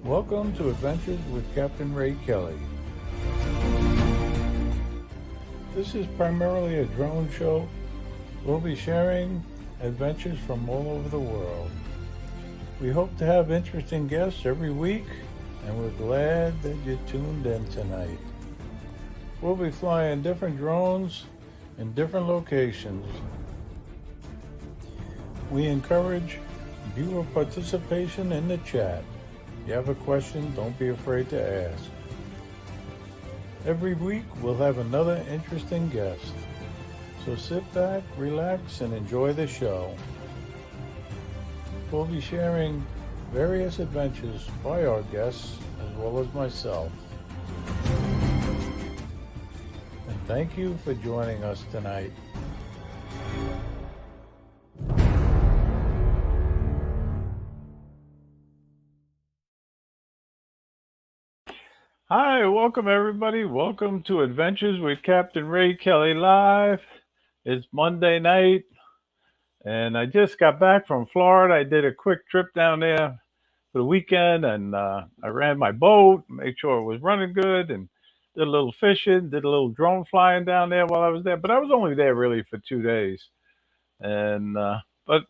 Welcome to Adventures with Captain Ray Kelly. This is primarily a drone show. We'll be sharing adventures from all over the world. We hope to have interesting guests every week, and we're glad that you tuned in tonight. We'll be flying different drones in different locations. We encourage viewer participation in the chat. If you have a question, don't be afraid to ask. Every week we'll have another interesting guest. So sit back, relax, and enjoy the show. We'll be sharing various adventures by our guests as well as myself. And thank you for joining us tonight. Hi, welcome everybody. Welcome to Adventures with Captain Ray Kelly Live. It's Monday night, and I just got back from Florida. I did a quick trip down there for the weekend, and I ran my boat, made sure it was running good, and did a little fishing, did a little drone flying down there while I was there. But I was only there really for 2 days, and but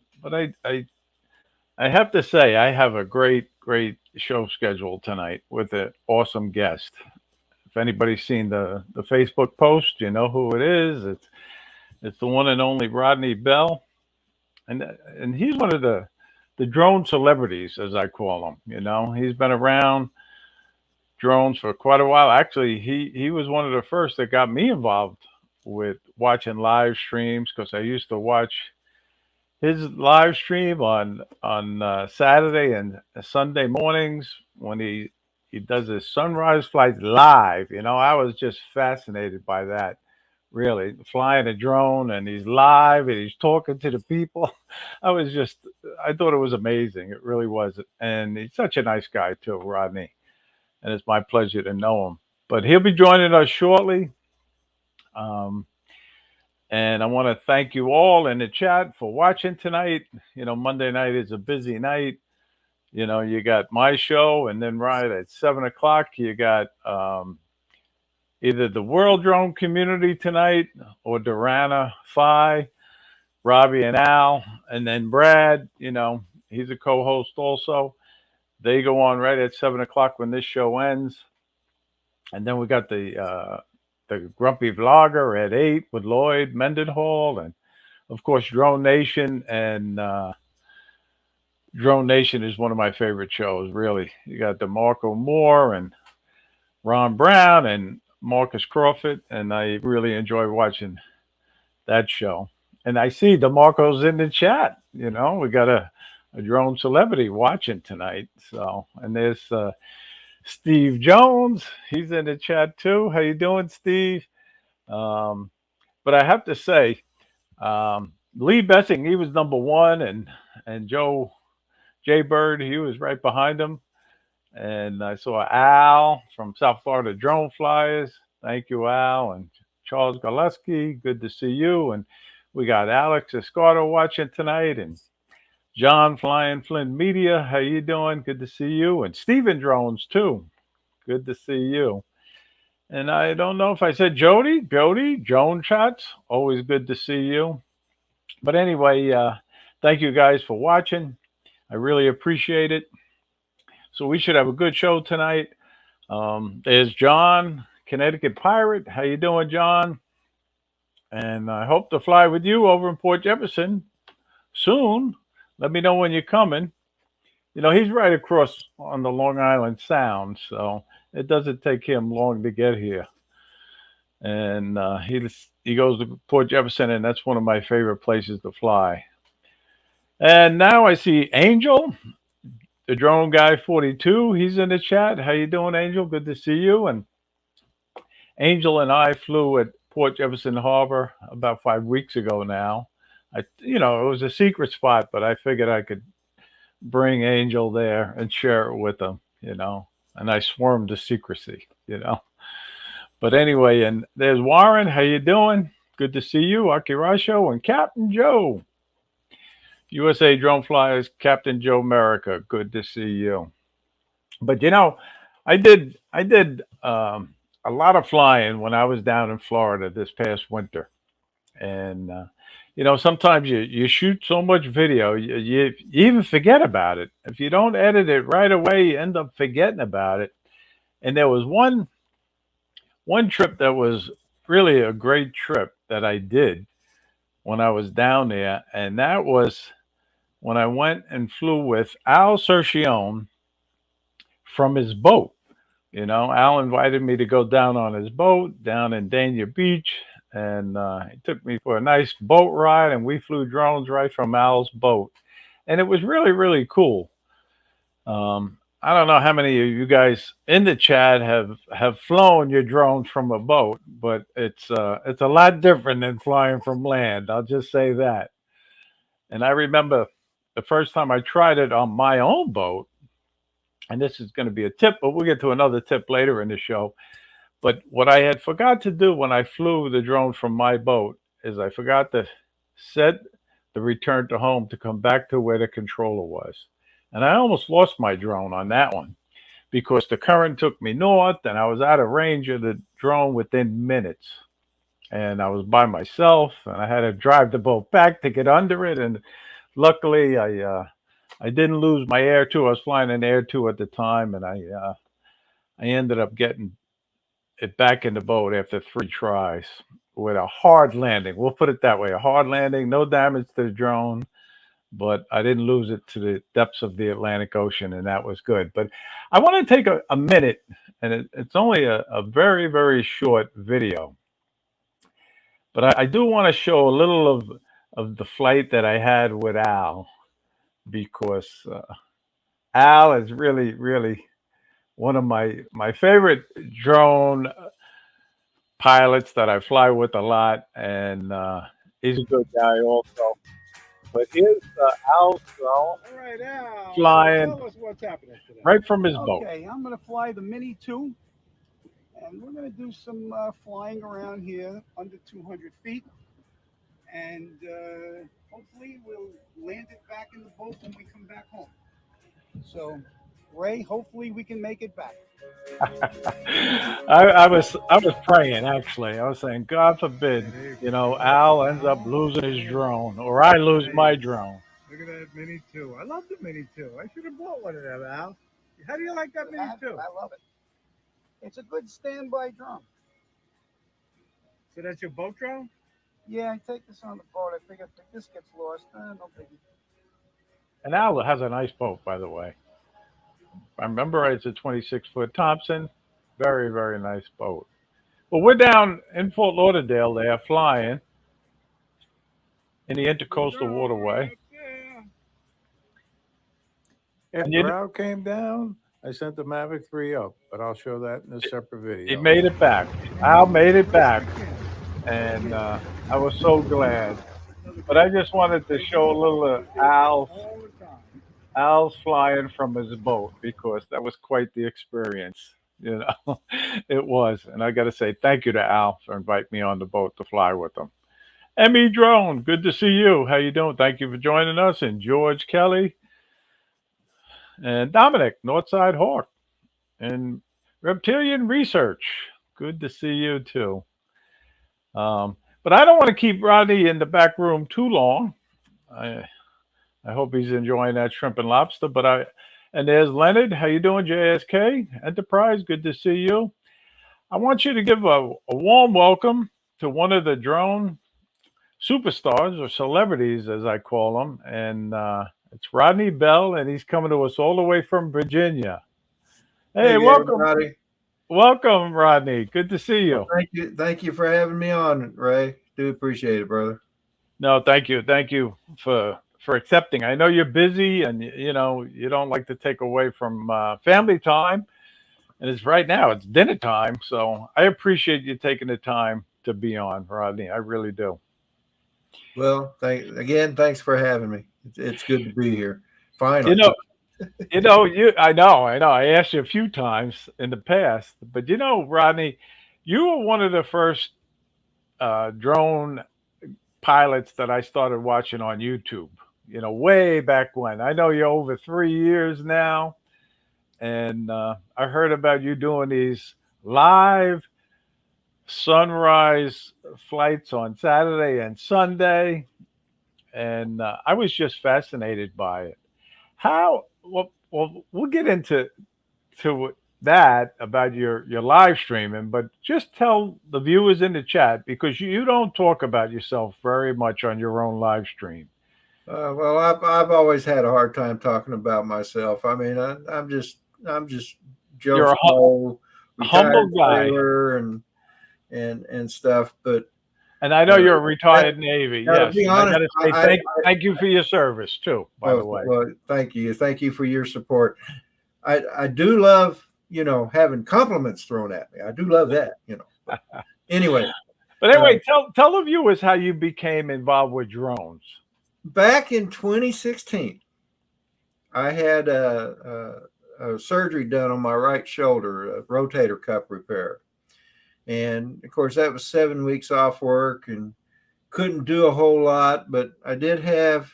I have to say I have a great show scheduled tonight with an awesome guest. If anybody's seen the Facebook post, you know who it is. It's the one and only Rodney Bell, and he's one of the drone celebrities, as I call him. You know, he's been around drones for quite a while. Actually, he was one of the first that got me involved with watching live streams because I used to watch his live stream on Saturday and Sunday mornings when he does his sunrise flights live. You know, I was just fascinated by that. Really, flying a drone and he's live and he's talking to the people. I thought it was amazing. It really was, and he's such a nice guy too, Rodney. And it's my pleasure to know him. But he'll be joining us shortly. Um, and I want to thank you all in the chat for watching tonight. You know, Monday night is a busy night. You know, you got my show, and then right at 7 o'clock, you got either the World Drone Community tonight or Durana Phi, Robbie and Al, and then Brad. You know, he's a co-host also. They go on right at 7 o'clock when this show ends, and then we got the Grumpy Vlogger at 8 with Lloyd Mendenhall, and of course Drone Nation. And Drone Nation is one of my favorite shows. Really, you got DeMarco Moore and Ron Brown and Marcus Crawford, and I really enjoy watching that show. And I see DeMarco's in the chat. You know, we got a drone celebrity watching tonight. So, and there's Steve Jones. He's in the chat too. How you doing, Steve? Um, but I have to say, Lee Bessing, he was number one, and Jay Bird, he was right behind him. And I saw Al from South Florida Drone Flyers. Thank you, Al. And Charles Galeski, good to see you. And we got Alex Escardo watching tonight, and John Flying Flynn Media. How you doing? Good to see you. And Steven Drones too. Good to see you. And I don't know if I said Jody, Joan Shots. Always good to see you. But anyway, thank you guys for watching. I really appreciate it. So we should have a good show tonight. There's John, Connecticut Pirate. How you doing, John? And I hope to fly with you over in Port Jefferson soon. Let me know when you're coming. You know, he's right across on the Long Island Sound, so it doesn't take him long to get here. And he goes to Port Jefferson, and that's one of my favorite places to fly. And now I see Angel, the drone guy 42. He's in the chat. How you doing, Angel? Good to see you. And Angel and I flew at Port Jefferson Harbor about 5 weeks ago now. You know, it was a secret spot, but I figured I could bring Angel there and share it with him, you know. And I sworn to secrecy, you know. But anyway, and there's Warren. How you doing? Good to see you. Akirasho and Captain Joe. USA Drone Flyers, Captain Joe America. Good to see you. But I did a lot of flying when I was down in Florida this past winter, and sometimes you shoot so much video, you even forget about it. If you don't edit it right away, you end up forgetting about it. And there was one trip that was really a great trip that I did when I was down there, and that was when I went and flew with Al Cercione from his boat. Al invited me to go down on his boat down in Dania Beach, and he took me for a nice boat ride, and we flew drones right from Al's boat, and it was really, really cool. I don't know how many of you guys in the chat have flown your drones from a boat, but it's a lot different than flying from land. I'll just say that. And I remember the first time I tried it on my own boat, and this is going to be a tip, but we'll get to another tip later in the show. But what I had forgot to do when I flew the drone from my boat is I forgot to set the return to home to come back to where the controller was. And I almost lost my drone on that one because the current took me north and I was out of range of the drone within minutes. And I was by myself and I had to drive the boat back to get under it. And luckily, I didn't lose my Air 2. I was flying an Air 2 at the time, and I ended up getting it back in the boat after 3 tries with a hard landing. We'll put it that way: a hard landing, no damage to the drone, but I didn't lose it to the depths of the Atlantic Ocean, and that was good. But I want to take a minute, and it's only a very, very short video, but I do want to show a little of the flight that I had with Al because Al is really, really one of my favorite drone pilots that I fly with a lot, and he's a good guy also. But here's Al's drone All right, Al, flying tell us what's happening today. right from his boat. Okay, I'm going to fly the Mini 2, and we're going to do some flying around here under 200 feet, and hopefully we'll land it back in the boat when we come back home. So, Ray, hopefully we can make it back. I was praying actually. I was saying, God forbid, There you Al go. ends up Al, losing his drone or I lose my nice. drone. Look at that Mini 2. I love the Mini 2. I should have bought one of them, Al. How do you like that Mini 2? I love it. It's a good standby drone. So that's your boat drone? Yeah, I take this on the boat. I figure if this gets lost, no biggie. And Al has a nice boat, by the way. I remember it's a 26-foot Thompson. Very, very nice boat. Well, we're down in Fort Lauderdale there flying in the intercoastal waterway. And After Al came down, I sent the Mavic 3 up, but I'll show that in a separate he video. made it back. Al made it back. And I was so glad. But I just wanted to show a little Al's flying from his boat because that was quite the experience. It was. And I got to say thank you to Al for inviting me on the boat to fly with him. Emmy Drone, good to see you. How you doing? Thank you for joining us. And George Kelly and Dominic, Northside Hawk, and Reptilian Research. Good to see you too. But I don't want to keep Rodney in the back room too long. I I hope he's enjoying that shrimp and lobster. And there's Leonard. How you doing, JSK Enterprise? Good to see you. I want you to give a warm welcome to one of the drone superstars or celebrities, as I call them, and it's Rodney Bell, and he's coming to us all the way from Virginia. Hey, Hey welcome, everybody. welcome, Rodney. Good to see Well, you. thank you for having me on, Ray. Do appreciate it, brother. No, thank you for accepting. I know you're busy, and you don't like to take away from family time, and it's right now. It's dinner time, so I appreciate you taking the time to be on, Rodney. I really do. Well, thanks for having me. It's good to be here. You Finally. know, I know. I asked you a few times in the past, but Rodney, you were one of the first drone pilots that I started watching on YouTube. Way back when. I know you're over 3 years now, and I heard about you doing these live sunrise flights on Saturday and Sunday, and I was just fascinated by it. How? Well, we'll get into that about your live streaming, but just tell the viewers in the chat because you don't talk about yourself very much on your own live stream. Well, I've always had a hard time talking about myself. I mean, I'm just Joe You're a Schmo, humble retired guy, sailor, and stuff. But and I know uh, you're a that, retired Navy. now, to Yes, be and I got honest, to say thank you for your service too. By the way, well, thank you for your support. I do love having compliments thrown at me. I do love that. But anyway, but uh, anyway, tell the viewers how you became involved with drones. back in 2016, I had a surgery done on my right shoulder, a rotator cuff repair. And of course, that was 7 weeks off work and couldn't do a whole lot, but I did have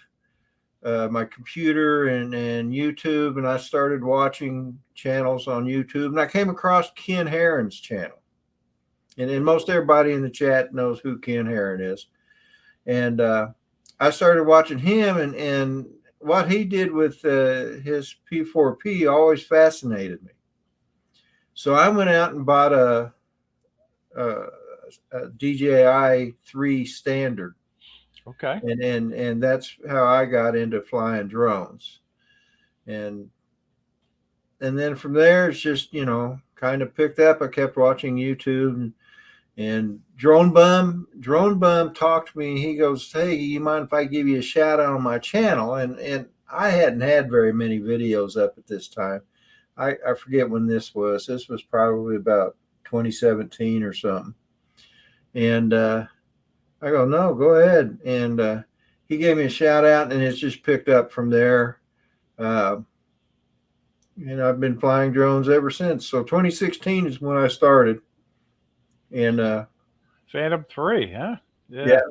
my computer and YouTube, and I started watching channels on YouTube, and I came across Ken Herron's channel. And most everybody in the chat knows who Ken Herron is. And I started watching him, and what he did with his P4P always fascinated me. So I went out and bought a, a DJI 3 standard, Okay. and that's how I got into flying drones. And then from there, it's just kind of picked up. I kept watching YouTube, and Drone Bum talked to me. He goes, "Hey, you mind if I give you a shout out on my channel?" And I hadn't had very many videos up at this time. I forget when this was. This was probably about 2017 or something. And I go, "No, go ahead." And he gave me a shout out, and it's just picked up from there. Uh, I've been flying drones ever since. So 2016 is when I started. And Phantom 3, huh? yeah, Yeah.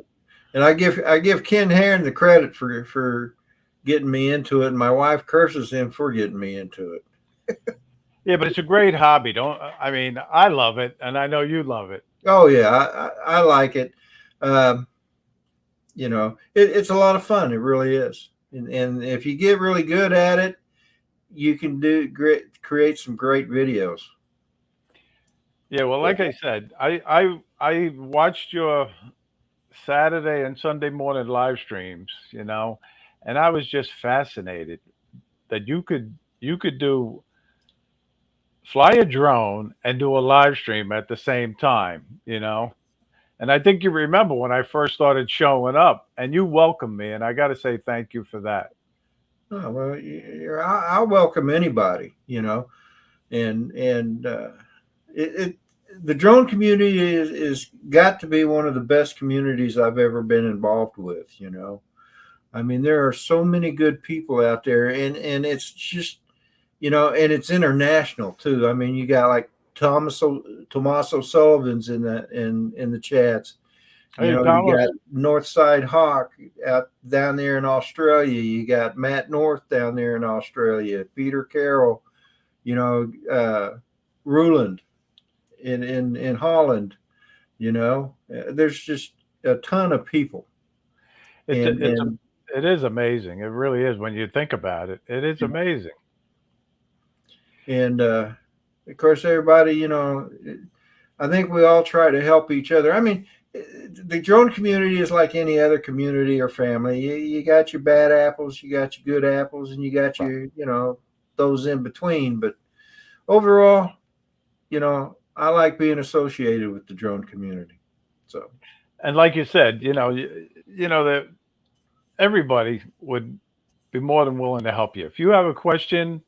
and I give Ken Herron the credit for getting me into it, and my wife curses him for getting me into it. Yeah, but it's a great hobby. Don't I mean, I love it and I know you love it. Oh yeah, I like it. Um, it's a lot of fun. It really is. And if you get really good at it, you can create some great videos. Yeah, well, like I said, I watched your Saturday and Sunday morning live streams, and I was just fascinated that you could do fly a drone and do a live stream at the same time. And I think you remember when I first started showing up and you welcomed me, and I got to say thank you for that. Oh, well, I'll welcome anybody, and it the drone community is got to be one of the best communities I've ever been involved with. I mean, there are so many good people out there, and it's just and it's international too. I mean, you got like Thomas O'Sullivan's in the chats. Hey, You Thomas. got Northside Hawk out down there in Australia. You got Matt North down there in Australia. Peter Carroll, Ruland in Holland. There's just a ton of people, It's a, and it's and it is amazing. It really is when you think about it. It is amazing. and of course everybody. I think we all try to help each other. I mean, the drone community is like any other community or family. You got your bad apples, you got your good apples, and you got your, those in between. But overall, I like being associated with the drone community. So, And like you said, that everybody would be more than willing to help you. If you have a question,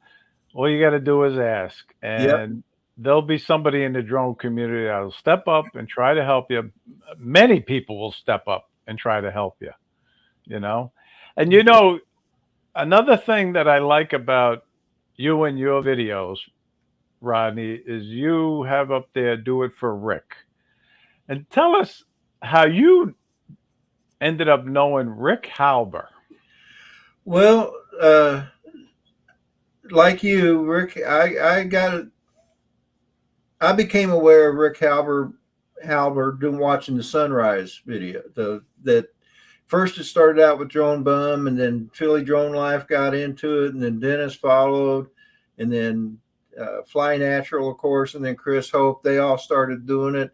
all you got to do is ask, yep. and there'll be somebody in the drone community that'll step up and try to help you. Many people will step up and try to help you. You know, and another thing that I like about you and your videos, Rodney, is you have up there "Do It for Rick," and tell us how you ended up knowing Rick Halber. Well, like you, Rick, I became aware of Rick Halber doing watching the Sunrise video. That first it started out with Drone Bum, and then Philly Drone Life got into it, and then Dennis followed, and then Fly Natural, of course, and then Chris Hope. They all started doing it,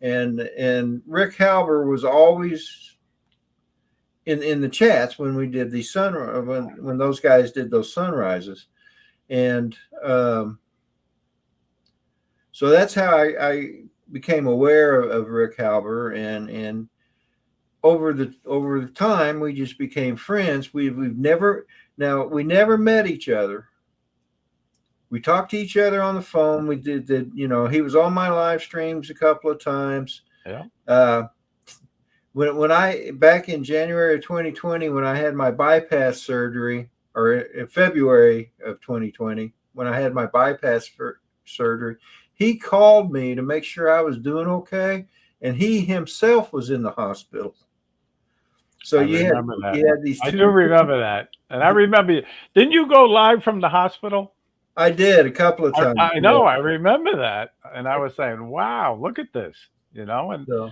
and Rick Halber was always in the chats when we did these when those guys did those sunrises, and so that's how I became aware of Rick Halber, and over the time we just became friends. We never met each other. We talked to each other on the phone. We did he was on my live streams a couple of times. Yeah. When I back in January of 2020, when I had my bypass surgery, or in February of 2020, when I had my bypass surgery, he called me to make sure I was doing okay, and he himself was in the hospital. So you had these two. I do remember that, and I remember. Didn't you go live from the hospital? I did a couple of times. I know. I remember that, and I was saying, "Wow, look at this," and. So,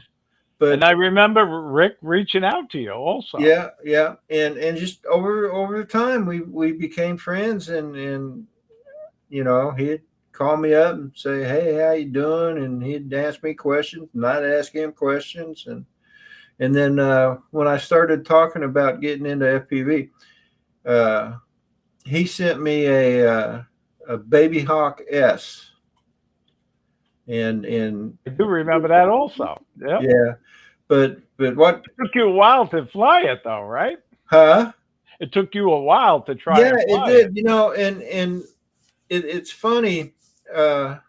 but and I remember Rick reaching out to you also. Yeah, and just over time we became friends, and he'd call me up and say, "Hey, how you doing?" And he'd ask me questions, and I'd ask him questions, and then when I started talking about getting into FPV, he sent me a Baby Hawk S. And I do remember that also. Yep. Yeah. But what it took you a while to fly it though, right? Huh? It took you a while to try. Yeah, and fly it did. And it's funny. Like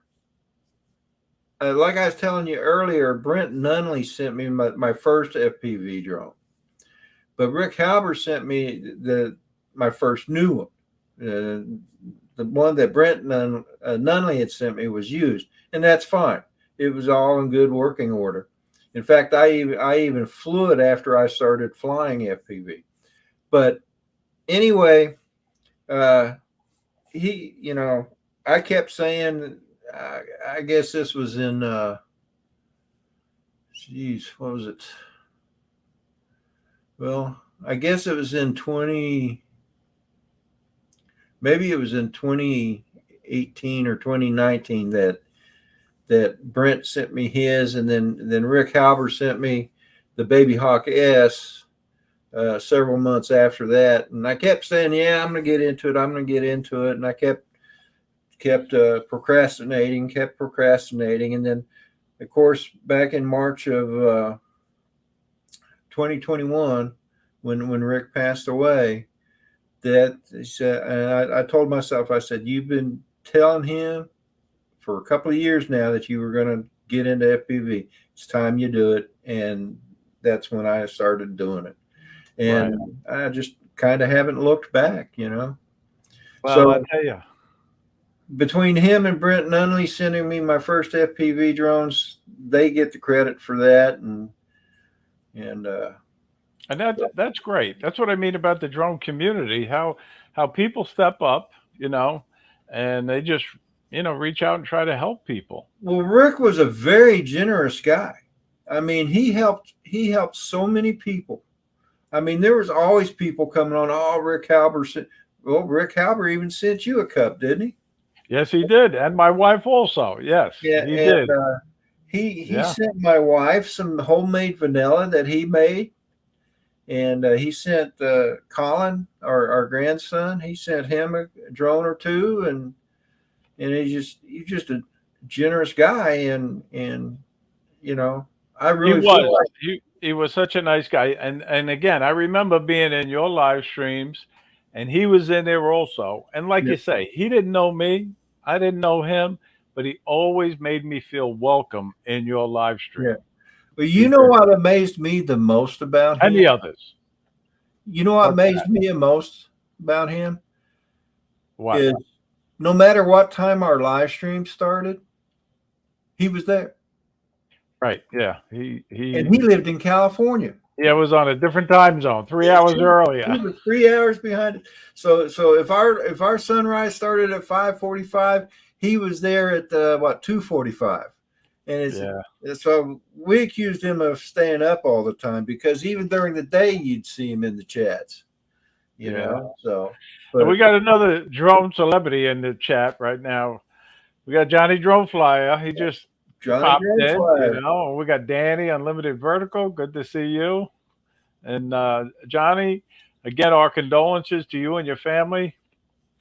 I was telling you earlier, Brent Nunley sent me my first FPV drone, but Rick Halber sent me my first new one. The one that Brent Nunley had sent me was used, and that's fine. It was all in good working order. In fact, I even flew it after I started flying FPV. But anyway, I kept saying, I guess this was in, what was it? Well, I guess it was in maybe it was in 2018 or 2019 that Brent sent me his, and then Rick Halber sent me the Baby Hawk S several months after that. And I kept saying, yeah, I'm going to get into it. And I kept procrastinating. And then, of course, back in March of 2021, when Rick passed away, that he said, and I told myself, I said, you've been telling him for a couple of years now that you were going to get into FPV. It's time you do it. And that's when I started doing it. And I just kind of haven't looked back, Well, so I tell you, between him and Brent Nunley sending me my first FPV drones, they get the credit for that. And that's great. That's what I mean about the drone community. How people step up, and they just reach out and try to help people. Well, Rick was a very generous guy. I mean, he helped so many people. I mean, there was always people coming on. Oh, Rick Halber Rick Halber even sent you a cup, didn't he? Yes, he did, and my wife also. Yes, yeah, he did. He sent my wife some homemade vanilla that he made, and he sent Colin, our grandson. He sent him a drone or two, and he's just a generous guy, and I really feel like he was such a nice guy. And again, I remember being in your live streams, and he was in there also. And like you say, he didn't know me, I didn't know him, but he always made me feel welcome in your live stream. Yeah. Well, you know what amazed me the most about him? And the others. You know what amazed me the most about him? What? Is no matter what time our live stream started, he was there. Right. Yeah. And he lived in California. Yeah, it was on a different time zone, 3 hours He earlier. was 3 hours behind. So if our sunrise started at 5:45, he was there at what 2:45, and Yeah, so we accused him of staying up all the time because even during the day you'd see him in the chats, you yeah. know. So, And we but got another drone celebrity in the chat right now. We got Johnny Drone Flyer. He just Johnny popped in, Dronefly, We got Danny Unlimited Vertical. Good to see you. And Johnny, again, our condolences to you and your family.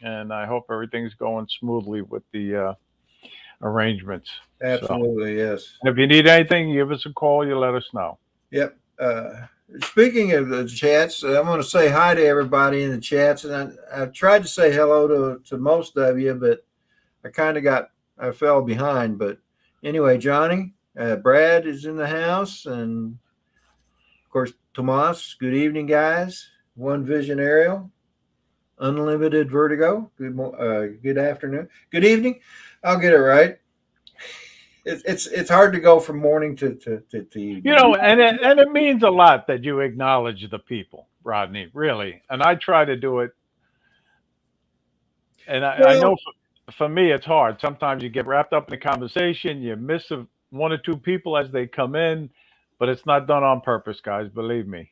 And I hope everything's going smoothly with the arrangements. So, absolutely yes. and if you need anything, give us a call. You let us know. Yep. Speaking of the chats, I'm going to say hi to everybody in the chats, and I tried to say hello to most of you, but I fell behind. But anyway, Johnny, Brad is in the house, and of course Tomas. Good evening, guys. One Vision Aerial, Unlimited Vertigo. Good afternoon. Good evening. I'll get it right. It's hard to go from morning to You evening. know, and it means a lot that you acknowledge the people, Rodney. Really, and I try to do it. And I Well, know for me it's hard. Sometimes you get wrapped up in a conversation, you miss one or two people as they come in, but it's not done on purpose, guys. Believe me.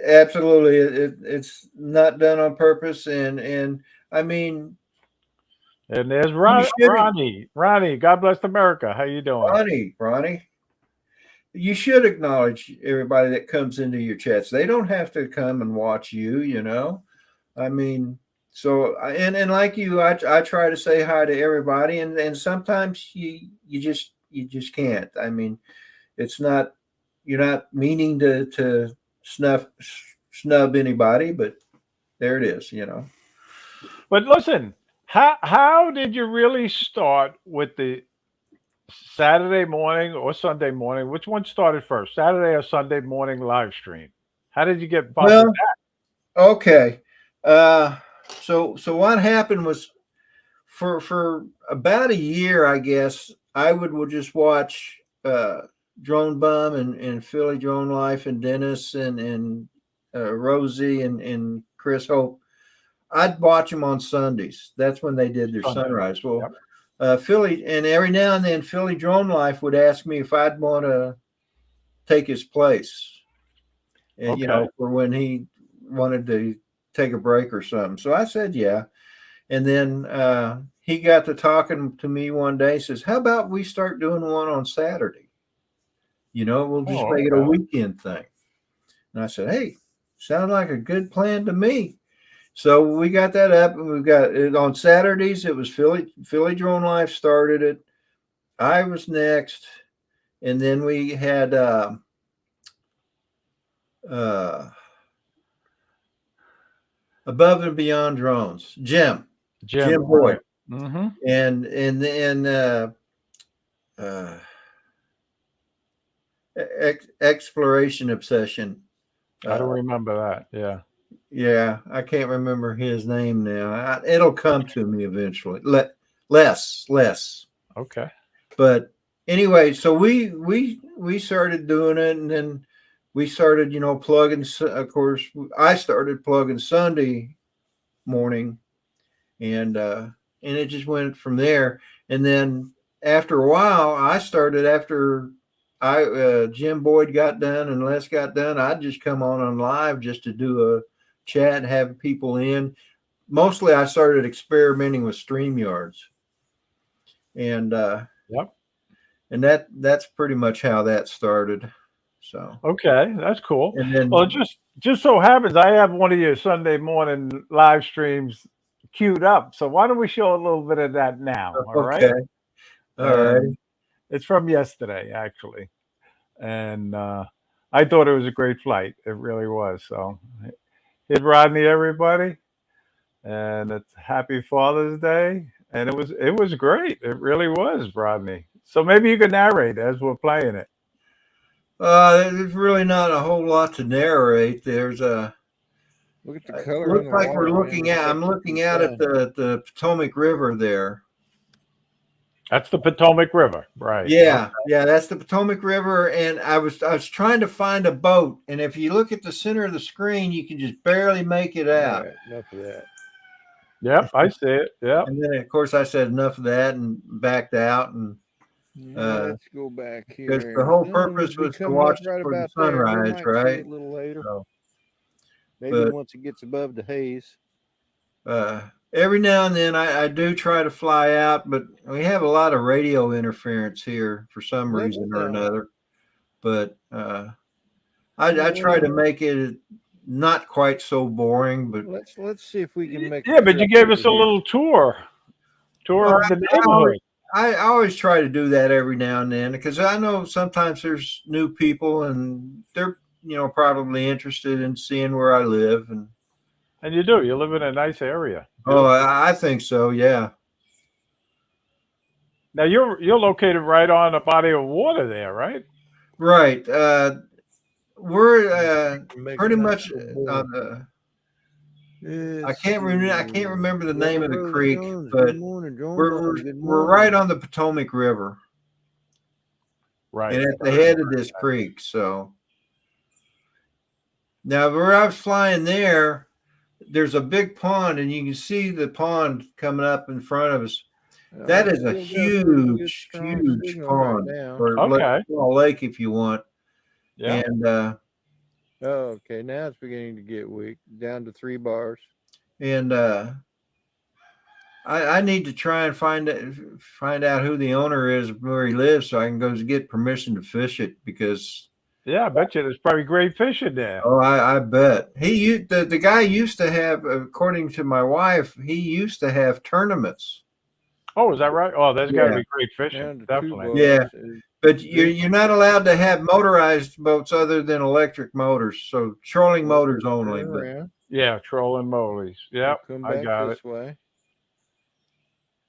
absolutely, it's not done on purpose, and I mean, And there's you should, Ronnie. Ronnie, God bless America. How you doing? Ronnie, you should acknowledge everybody that comes into your chats. They don't have to come and watch you, you know. I mean, and like you, I try to say hi to everybody, and sometimes you just can't. I mean, it's not you're not meaning to snuff snub anybody, but there it is, you know. But listen, how did you really start with the Saturday morning or Sunday morning? Which one started first, Saturday or Sunday morning live stream? How did you get involved with Well, okay. Uh, so what happened was for about a year, I guess I would just watch Drone Bum and Philly Drone Life and Dennis and Rosie and Chris Hope. I'd watch them on Sundays. That's when they did their Sunday? sunrise. Well, Yep. Philly, and every now and then Philly Drone Life would ask me if I'd want to take his place, and Okay. for when he wanted to take a break or something. So I said, yeah. And then he got to talking to me one day. Says, "How about we start doing one on Saturday? We'll just Oh, make it a okay. weekend thing." And I said, "Hey, sounds like a good plan to me." So we got that up, and we've got it on Saturdays. It was Philly Drone Life started it. I was next, and then we had uh, Above and Beyond Drones, Jim Jim, Boyd, right. Mm-hmm. and then uh, Exploration Obsession. I don't Uh, remember that. Yeah. yeah, I can't remember his name now. It'll come to me eventually. Less. Okay. But anyway, so we started doing it, and then we started, plugging. Of course, I started plugging Sunday morning, and it just went from there. And then after a while, I started after I Jim Boyd got done and Les got done. I'd just come on live just to do a chat, have people in. Mostly, I started experimenting with StreamYards, and Yep. that's pretty much how that started. So, Okay, that's cool. and Well, then it just so happens I have one of your Sunday morning live streams queued up. So why don't we show a little bit of that now? All right. okay, all right. And it's from yesterday, actually. And I thought it was a great flight. It really was. So hit Rodney, everybody, and it's Happy Father's Day. And it was great. It really was, Rodney. So maybe you can narrate as we're playing it. There's really not a whole lot to narrate. There's a Look at the It color on looks the like we're water, man. looking at. I'm Reflected from looking the out at sun. the Potomac River there, That's the Potomac River, right? Yeah, yeah, that's the Potomac River, and I was trying to find a boat, and if you look at the center of the screen, you can just barely make it All out. right, enough of that. Yep, I see it. Yep. And then, of course, I said enough of that and backed out, and Let's go back because here. the whole We'll purpose be was to coming up watch right for the about there. We sunrise, might see right? it a little later. So, Maybe but once it gets above the haze. every now and then I do try to fly out, but we have a lot of radio interference here for some Let reason or uh, another. But I try to well, make it not quite so boring, but let's see if we can make a Yeah, but you trek gave over us a here. little tour well, of the I always, neighborhood. I always try to do that every now and then because I know sometimes there's new people and they're probably interested in seeing where I live, and And you do. You live in a nice area. oh, Beautiful. I think so, yeah. Now you're located right on a body of water there, right? Right. We're Make a pretty nice much little board. on the. Let's I can't see. remember the name of the Rose creek, Jones. Good but morning, Jones. we're we're, Good we're right morning. on the Potomac River and Right. at the head of this creek. So now where I was flying there, there's a big pond, and you can see the pond coming up in front of us. That I is a still got pretty good huge, strong huge signal right pond, now. or Okay. well, lake if you want. Yeah. And Oh, okay, now it's beginning to get weak. Down to 3 bars. and I need to try and find out who the owner is where he lives, so I can go get permission to fish it. Because Yeah, I bet you there's probably great fish in there. oh, I bet the guy used to have, according to my wife, he used to have tournaments. Oh, is that right? Oh, there's got to Yeah, be great fishing. Down to two Definitely. yeah. bars. But Drink you're not allowed to have motorized boats other than electric motors, so trolling We'll motors only. turn But around. Yeah, trolling molies. We'll Yep, come I back got it. this way.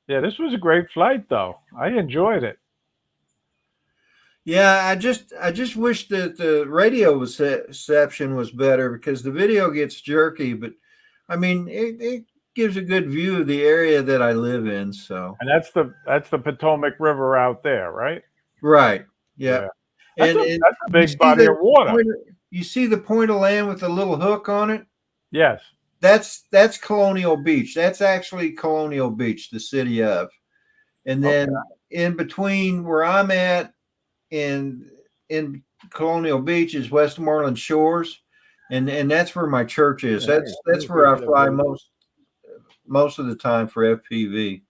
Yeah, this was a great flight, though. I enjoyed it. yeah, I just wish that the radio reception was better because the video gets jerky. But I mean, it gives a good view of the area that I live in. So And that's the Potomac River out there, right? right, yeah, Yeah. That's and a and that's a you big see body of the water. point. You see the point of land with the little hook on it. Yes. That's Colonial Beach. That's actually Colonial Beach, the city of. And Okay. then in between where I'm at in Colonial Beach is Westmoreland Shores, and that's where my church is. Yeah, That's here's where the I fly elevation. most of the time for FPV.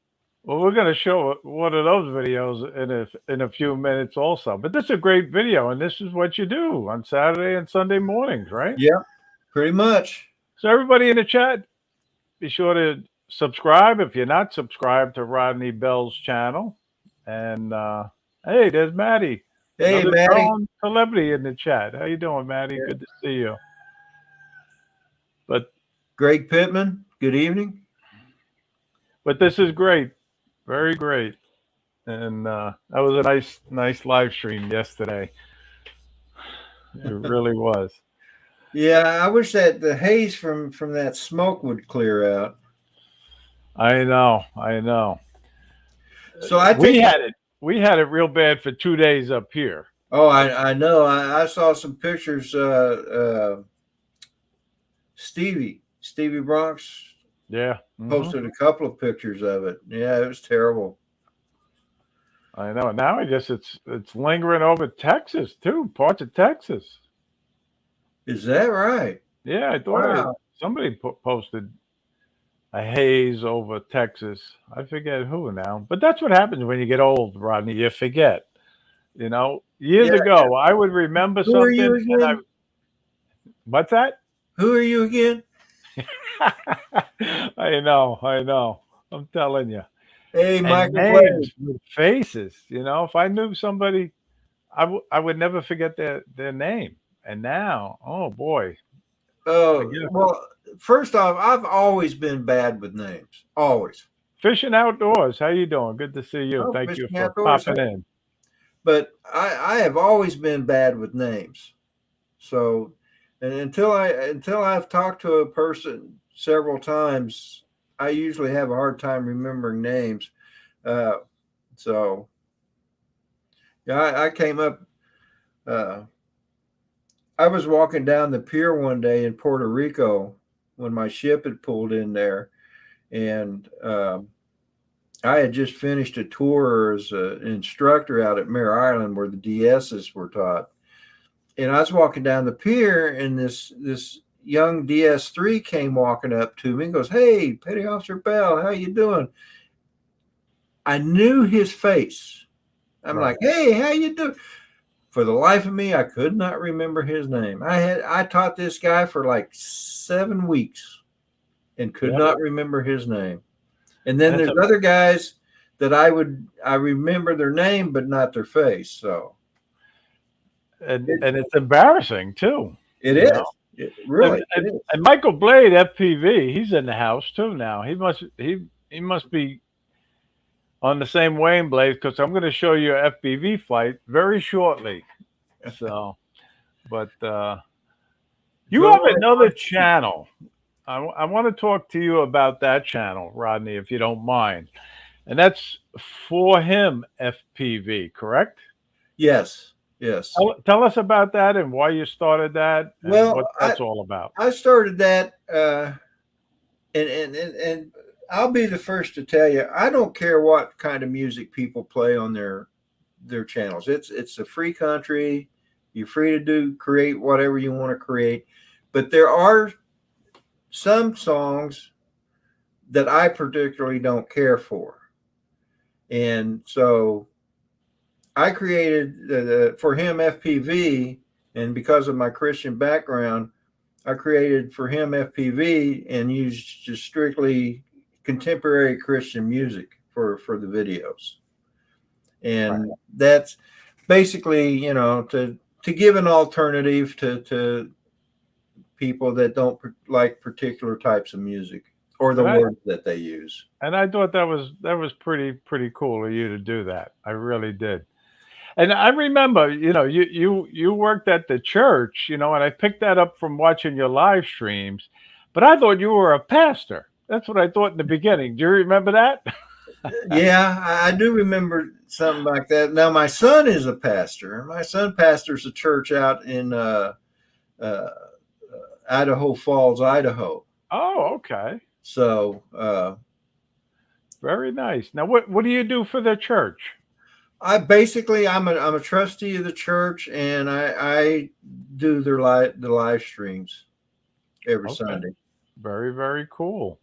Well, we're going to show one of those videos in a few minutes also. But this is a great video, and this is what you do on Saturday and Sunday mornings, right? Yeah, pretty much. So everybody in the chat, be sure to subscribe if you're not subscribed to Rodney Bell's channel. And hey, there's Maddie, Hey, another Maddie. drone celebrity in the chat. How you doing, Maddie? Yeah. Good to see you. But Greg Pittman. Good evening. but this is great, very great. And that was a nice live stream yesterday. It really was. Yeah, I wish that the haze from that smoke would clear out. I know, I know. So I We take. had it. We had it real bad for 2 days up here. Oh, I know. I saw some pictures. Stevie Bronx Yeah, posted a couple of pictures of it. Yeah, it was terrible. I know. Now I guess it's lingering over Texas too, parts of Texas. Is that right? Yeah, I thought Wow. somebody posted a haze over Texas. I forget who now, but that's what happens when you get old, Rodney. You forget. Years Yeah. ago, I would remember Who are something, you and again? what's that? Who are you again? I know, I know. I'm telling you. Hey, And Michael Blake. names with faces. If I knew somebody, I would never forget their name. And now, oh boy, I Oh, guess well, first off, I've always been bad with names. Always. fishing outdoors. How you doing? Good to see you. Oh, Thank you fishing for outdoors. popping in. But I have always been bad with names. So, and until I've talked to a person several times, I usually have a hard time remembering names. Uh, So yeah, I came up. Uh, I was walking down the pier one day in Puerto Rico when my ship had pulled in there, and I had just finished a tour as an instructor out at Mare Island where the DSs were taught. And I was walking down the pier, and this young DS3 came walking up to me and goes, "Hey, Petty Officer Bell, how you doing?" I knew his face. I'm Right. like, "Hey, how you doing?" For the life of me, I could not remember his name. I taught this guy for like 7 weeks and could Yep. not remember his name. And then And it's there's a, other guys that I remember their name but not their face. So it, and it's embarrassing too. it You know. is. It really it is. And Michael Blade, FPV, he's in the house too now. He must be on the same wavelength because I'm going to show you a FPV flight very shortly. So, but you Go have right another on. channel. I want to talk to you about that channel, Rodney, if you don't mind. And that's For Him FPV, correct? Yes, yes. Tell us about that and why you started that and Well, what that's all about. I started that, and I'll be the first to tell you, I don't care what kind of music people play on their channels. It's a free country. You're free to create whatever you want to create, but there are some songs that I particularly don't care for, and so I created the For Him FPV, and because of my Christian background, I created For Him FPV and used just strictly contemporary Christian music for the videos, Right. and that's basically to give an alternative to people that don't like particular types of music or the And I words that they use. and I thought that was pretty cool of you to do that. I really did. And I remember, you worked at the church, and I picked that up from watching your live streams. But I thought you were a pastor. That's what I thought in the beginning. Do you remember that? Yeah, I do remember something like that. Now my son is a pastor. My son pastors a church out in uh, Idaho Falls, Idaho. Oh, okay. So Very nice. Now, what do you do for the church? I'm a trustee of the church, and I do the live streams every Okay. Sunday. Very cool.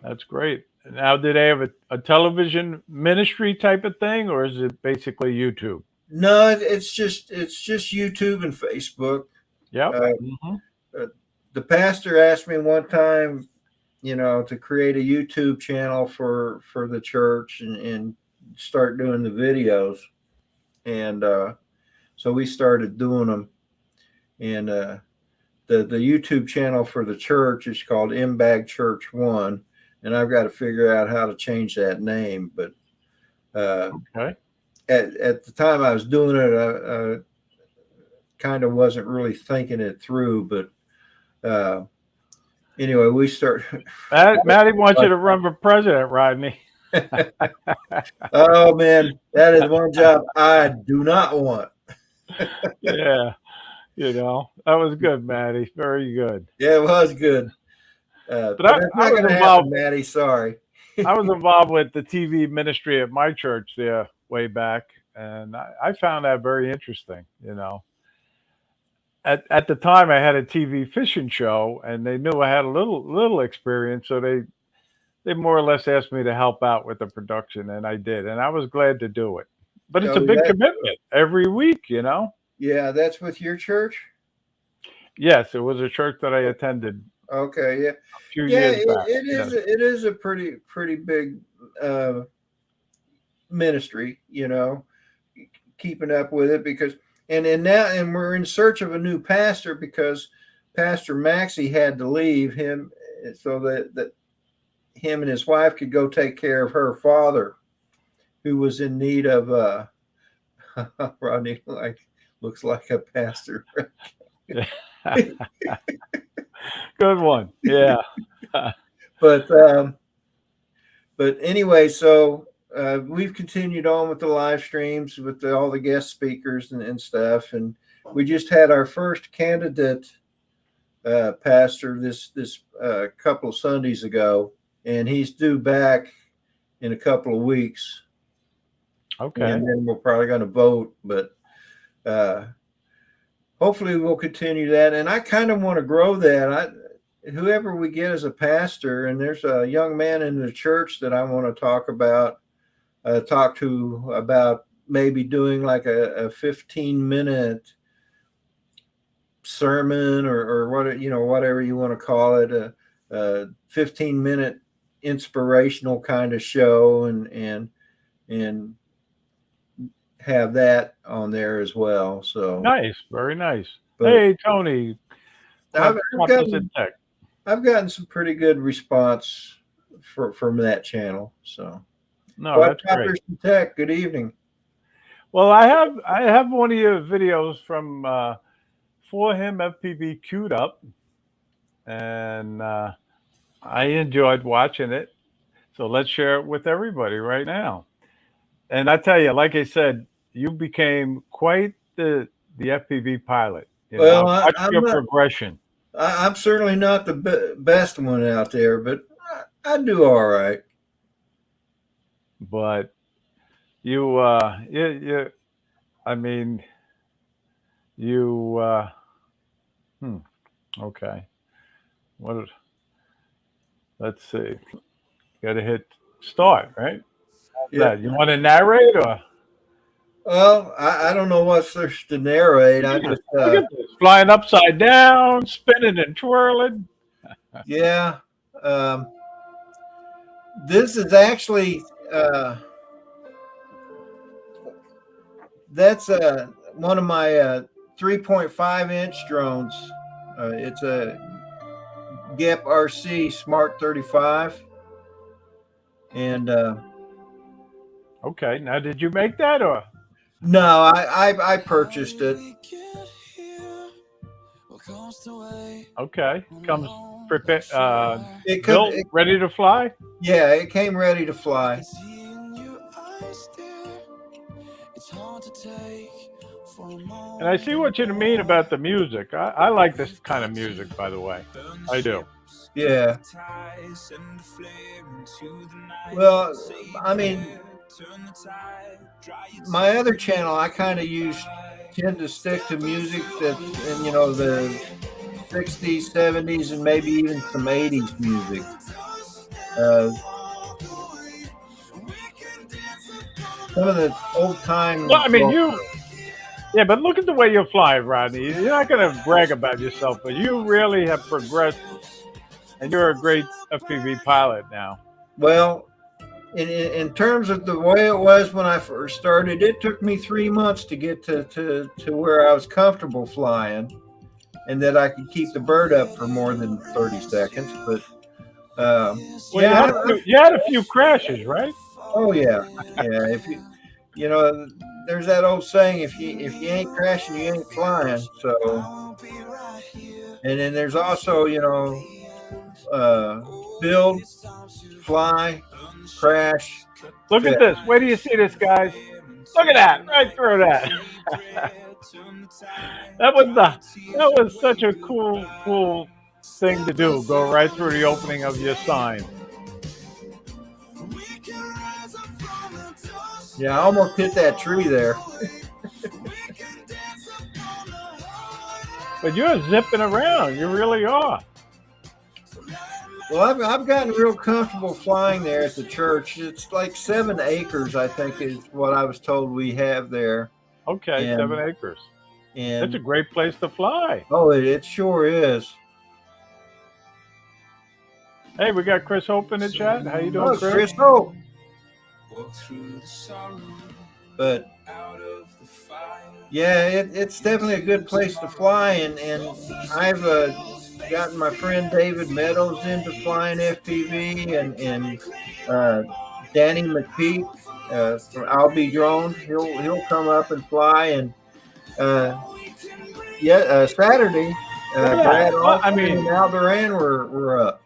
That's great. Now, do they have a television ministry type of thing, or is it basically YouTube? No, it's just YouTube and Facebook. Yep. Uh, Hmm. uh, the pastor asked me one time, to create a YouTube channel for the church and start doing the videos, and so we started doing them. And the YouTube channel for the church is called M-Bag Church One, and I've got to figure out how to change that name. But uh, Okay. at the time I was doing it, I kind of wasn't really thinking it through. But anyway, we start. Maddie wants you to run for president, Rodney. Oh man, that is one job I do not want. Yeah. That was good, Maddie. Very good. Yeah, it was good, But but that's I not was going to happen, involved. Maddie. Sorry. I was involved with the TV ministry at my church there way back, and I found that very interesting. At the time, I had a TV fishing show, and they knew I had a little experience, so they more or less asked me to help out with the production, and I did, and I was glad to do it. But it's Oh, a big that commitment every week. yeah, that's with your church. Yes, it was a church that I attended Okay, yeah, a few yeah. years It, back. it is. Yes. It is a pretty big uh, ministry. Keeping up with it because and we're in search of a new pastor because Pastor Maxey had to leave him so that him and his wife could go take care of her father who was in need of Rodney looks like a pastor. Good one. Yeah. but but anyway, so we've continued on with the live streams with all the guest speakers and stuff, and we just had our first candidate pastor this couple of Sundays ago, and he's due back in a couple of weeks. Okay. And then we're probably going to vote, but hopefully we'll continue that. And I kind of want to grow that. Whoever we get as a pastor, and there's a young man in the church that I want to talk to about maybe doing like a 15-minute sermon or what, whatever you want to call it, a 15-minute inspirational kind of show, and have that on there as well. So nice, very nice. But hey, Tony. I've gotten some pretty good response from that channel. So no, that's great. Tech, good evening. Well, I have one of your videos from For Him FPV queued up, and I enjoyed watching it. So let's share it with everybody right now. And I tell you, like I said, you became quite the FPV pilot. Well, watch your progression. I'm certainly not the best one out there, but I do all right. But you, okay. Let's see. Got to hit start, right? Yeah. You want to narrate or? Well, I don't know what's there to narrate. I just look at this, flying upside down, spinning and twirling. Yeah. This is actually that's one of my 3.5-inch drones. It's a Capt RC Smart 35, and okay. Now, did you make that or? No, I purchased it. Okay, comes prepared. Built, ready to fly. Yeah, it came ready to fly. And I see what you mean about the music. I like this kind of music, by the way. I do. Yeah. Well, I mean, my other channel, I kind of tend to stick to music that, and the 60s, 70s, and maybe even some 80s music. Some of the old time. Well, I mean, yeah, but look at the way you fly, Rodney. You're not going to brag about yourself, but you really have progressed, and you're a great FPV pilot now. Well, in terms of the way it was when I first started, it took me 3 months to get to where I was comfortable flying, and that I could keep the bird up for more than 30 seconds. But you had a few crashes, right? Oh yeah. If there's that old saying: if you ain't crashing, you ain't flying. So, and then there's also build, fly, crash. Look at this. Wait till you see this, guys. Look at that. Right through that. That was such a cool thing to do. Go right through the opening of your sign. Yeah, I almost hit that tree there. But you're zipping around. You really are. Well, I've gotten real comfortable flying there at the church. It's like 7 acres, I think, is what I was told we have there. Okay, 7 acres. And that's a great place to fly. Oh, it sure is. Hey, we got Chris Hope in the chat. How you doing, Chris? Chris Hope. But yeah, it's definitely a good place to fly, and I've gotten my friend David Meadows into flying FPV, and Danny McPeak from I'll Be Droned. He'll come up and fly, and Saturday Brad Austin and Al Duran were up.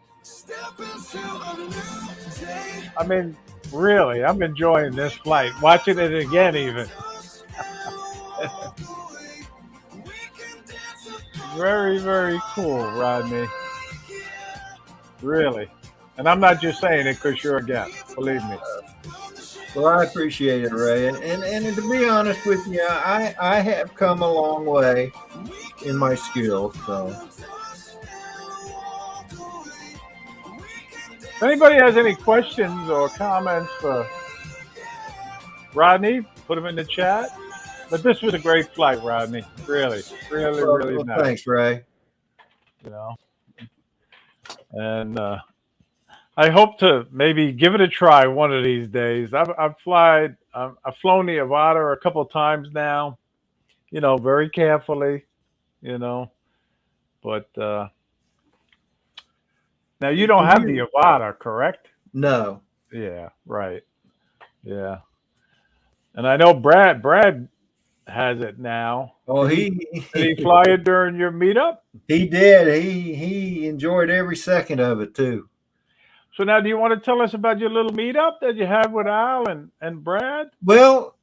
I mean, Really, I'm enjoying this flight. Watching it again, even. Very, very cool, Rodney. Really. And I'm not just saying it because you're a guest. Believe me. Well, I appreciate it, Ray. And to be honest with you, I have come a long way in my skills. So If anybody has any questions or comments for Rodney, put them in the chat. But this was a great flight, Rodney. Really, really, really well, nice. thanks, Ray. You know, and I hope to maybe give it a try one of these days. I've flown the Avata a couple of times now. Very carefully. You know, but now you don't And have the Avata, correct? no, Yeah, right. Yeah, and I know Brad has it now. oh, Did he fly it during your meetup? he did. He enjoyed every second of it too. So now, do you want to tell us about your little meetup that you had with Al and Brad? Well,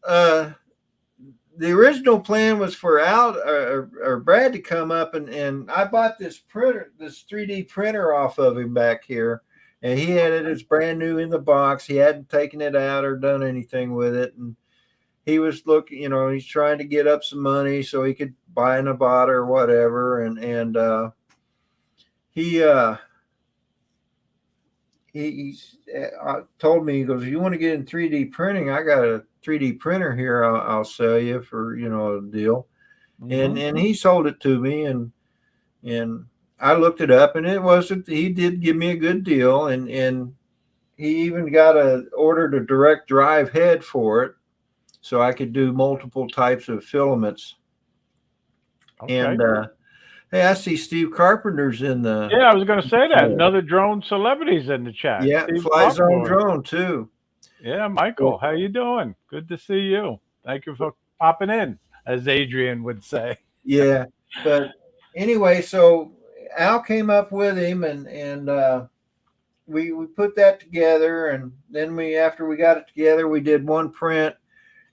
the original plan was for Al or Brad to come up, and I bought this printer, this 3D printer off of him back here, and he had it as brand new in the box. He hadn't taken it out or done anything with it, and he was looking, he's trying to get up some money so he could buy an Avata or whatever, and he told me, he goes, "You want to get in 3D printing? I got a 3D printer here. I'll sell you for a deal." And Hmm. and he sold it to me, and I looked it up, and it wasn't. He did give me a good deal, and he even ordered a direct drive head for it, so I could do multiple types of filaments. Okay. And hey, I see Steve Carpenter's in the Yeah, I was going to say that. chat. Another drone celebrities in the chat. Yeah, Steve Fly Zone Carpenter. Drone too. Yeah, Michael, how you doing? Good to see you. Thank you for popping in, as Adrian would say. Yeah, but anyway, so Al came up with him, and we put that together, and then after we got it together, we did one print,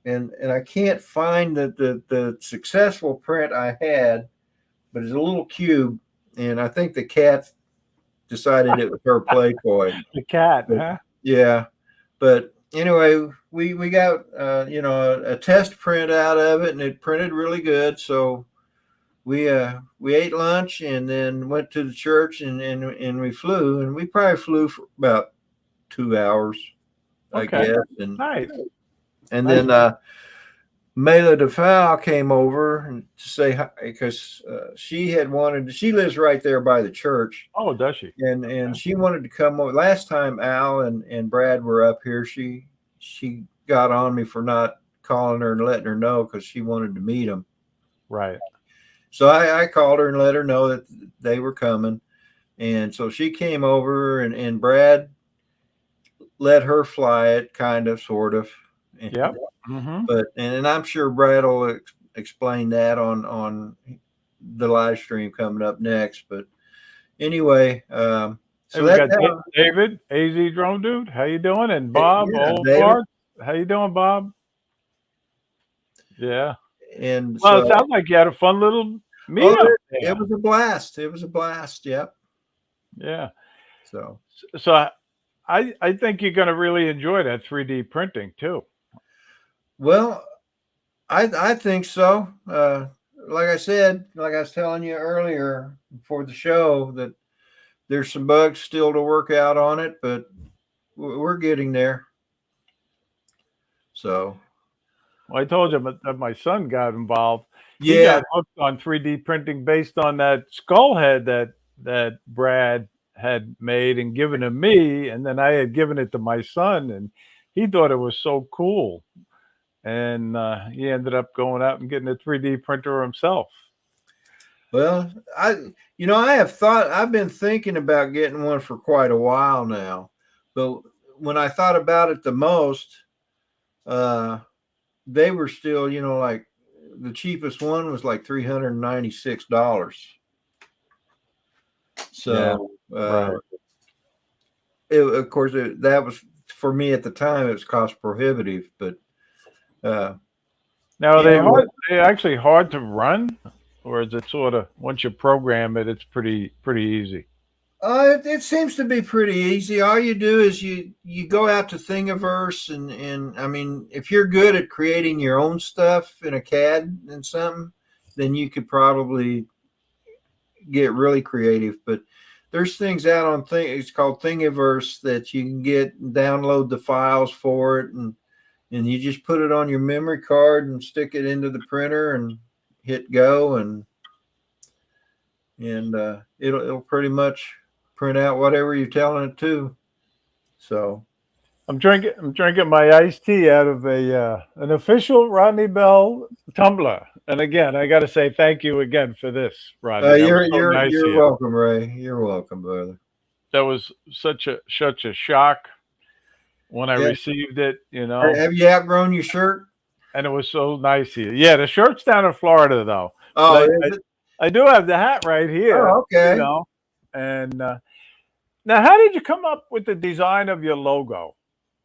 and I can't find the successful print I had, but it's a little cube, and I think the cat decided it was her play toy. The cat, But, huh? yeah, but anyway, we got a test print out of it, and it printed really good, so we ate lunch and then went to the church and we flew, and we probably flew for about 2 hours, I Okay, guess, and nice. and Nice. then Mela DeFal came over to say hi because she lives right there by the church, Oh, does she? and Okay. she wanted to come over. Last time Al and Brad were up here, she got on me for not calling her and letting her know because she wanted to meet them. Right. So I called her and let her know that they were coming. And so she came over, and Brad let her fly it, kind of, sort of. Yep. Hmm. And I'm sure Brad will explain that on the live stream coming up next. But anyway, Hey, so we that's got how, David, AZ Drone Dude. How you doing? And Bob, yeah, old David. Bart. How you doing, Bob? Yeah. And Well, it so, sounds like you had a fun little oh, meetup it there. was a blast. It was a blast. Yep. Yeah. So, So I think you're going to really enjoy that 3D printing too. well, I think so. Like I said, like I was telling you earlier before the show, that there's some bugs still to work out on it, but we're getting there. So Well, I told you that my son got involved. He yeah, got hooked on 3D printing based on that skull head that Brad had made and given to me, and then I had given it to my son, and he thought it was so cool. And he ended up going out and getting a 3D printer himself. well, I've been thinking about getting one for quite a while now, but when I thought about it the most, uh, they were still, like the cheapest one was like $396. Yeah, So right. of course that was for me at the time, it was cost prohibitive. But uh, Now, are they anyway, hard? They actually hard to run, or is it sort of once you program it, it's pretty easy? it seems to be pretty easy. All you do is you go out to Thingiverse, and I mean, if you're good at creating your own stuff in a CAD and something, then you could probably get really creative. But there's things out on it's called Thingiverse that you can get and download the files for it, and you just put it on your memory card and stick it into the printer and hit go, and it'll pretty much print out whatever you're telling it to. So I'm drinking my iced tea out of a an official Rodney Bell tumbler. And again, I got to say thank you again for this, Rodney. That was you're so you're nice of you're you. welcome, Ray. You're welcome, brother. That was such a shock when I Yeah. received it, you know, Have you outgrown your shirt? and it was so nice of you. Yeah, the shirt's down in Florida though, but Oh, is it? I do have the hat right here, Oh, you okay. know. And now, how did you come up with the design of your logo?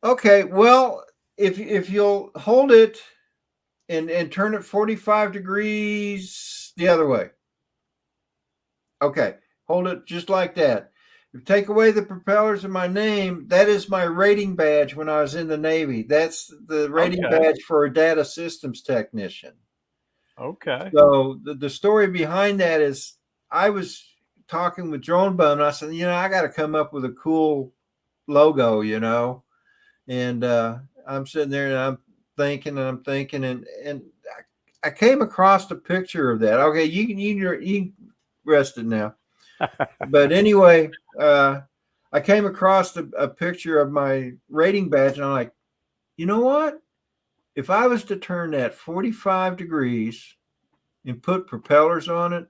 Okay. Well, if you'll hold it and turn it 45 degrees the other way. Okay. Hold it just like that. If you take away the propellers of my name, that is my rating badge when I was in the Navy. That's the rating Okay, badge for a data systems technician. okay. So the story behind that is I was talking with Drone Bum and I said, I got to come up with a cool logo, and I'm sitting there and I'm thinking, and I came across a picture of that. Okay, you can rest it now. But anyway, I came across a picture of my rating badge, and I'm like, you know what? If I was to turn that 45 degrees and put propellers on it,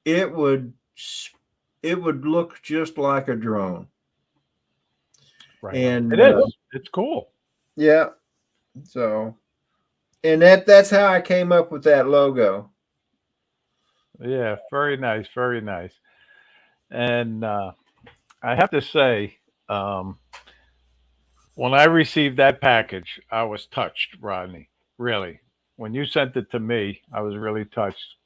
it would it would look just like a drone. Right on. It And is. It's cool. yeah, so and that's how I came up with that logo. Yeah, very nice, very nice. And I have to say, um, when I received that package, I was touched, Rodney. Really. When you sent it to me, I was really touched.